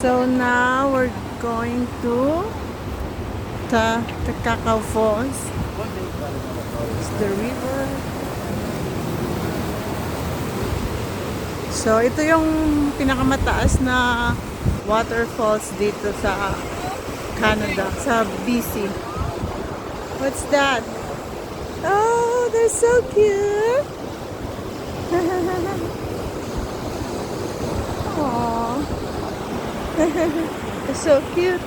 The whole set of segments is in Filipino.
So now we're going to the Cacao Falls. It's the river. So ito yung pinakamataas na waterfalls dito sa Canada, sa BC. What's that? Oh, they're so cute. Aww. They're so cute.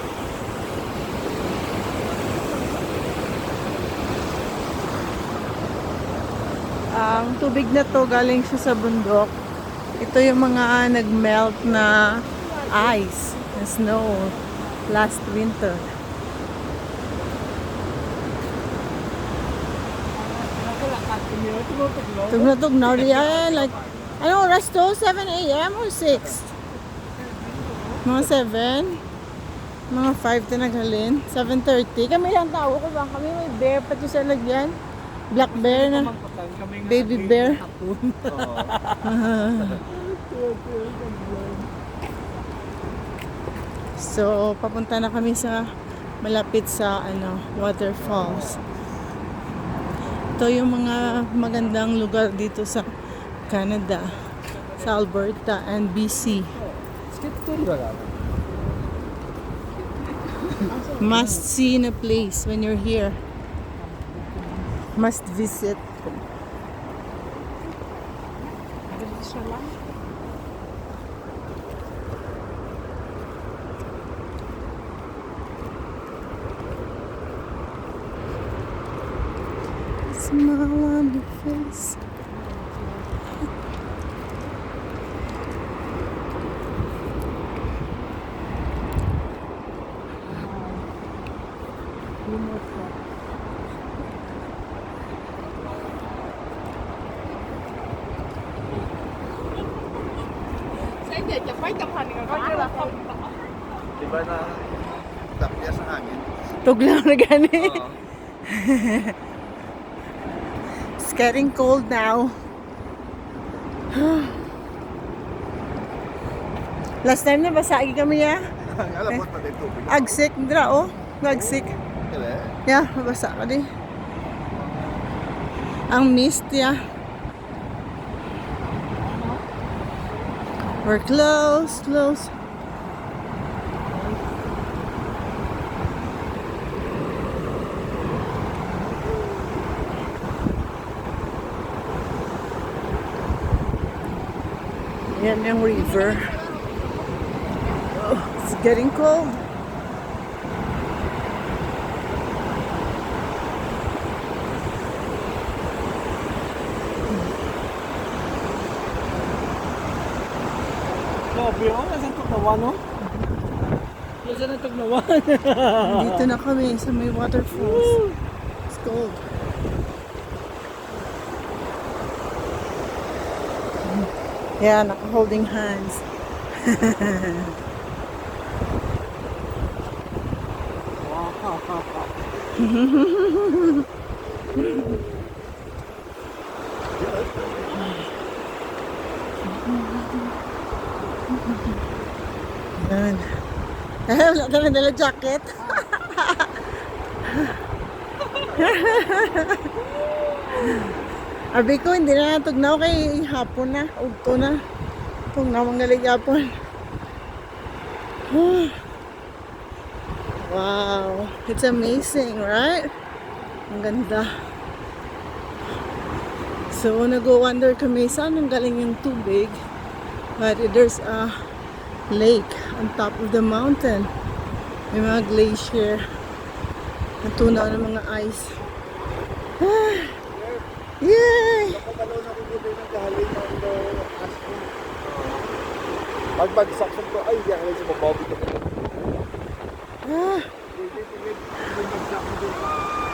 Ang tubig na to galing siya sa bundok. Ito yung mga nag-melt na ice, na snow last winter. Tugnaw riyan, like, ano oras to? 7 a.m. or 6? Mga 7? Mga 5 na naghalin. 7:30. Kami lang tao ko ba? Kami may bear pati sa lagyan. Black bear na. Baby bear. So, papunta na kami sa malapit sa waterfalls. Ito yung mga magandang lugar dito sa Canada, sa Alberta and BC. Must see in a place when you're here. Must visit. Smile on your face. Diba na tapya sa hangin? Tuglaw na gani. Oo. It's getting cold now. Last time na basagi kami ya. Alam mo, pati tubig. Agsik, dra oh. Agsik. Kaya, Yeah, mabasa ka di. Ang mist ya. We're close. Yan yung river. Oh, it's getting cold. grabe oh, nasan tugnawan no? Nasan ang tugnawan? Dito na kami sa may waterfalls. It's cold. Yeah, naka-holding hands. Yan. Wala kami dala jacket. Abi ko, hindi na natugnaw kay hapon na. Ugto na. Tugnaw mga galigapon. Wow. It's amazing, right? Ang ganda. So, nag-wonder kami saan ang galing yung tubig. But there's a lake on top of the mountain. May mga glacier. Natunaw ng mga ice. Yay! Napagalaw na ko dito ng galing ng asking. Pagbagsak ko, ay, diyan lang sa mababi ko. Ah, Bagsak ko dito.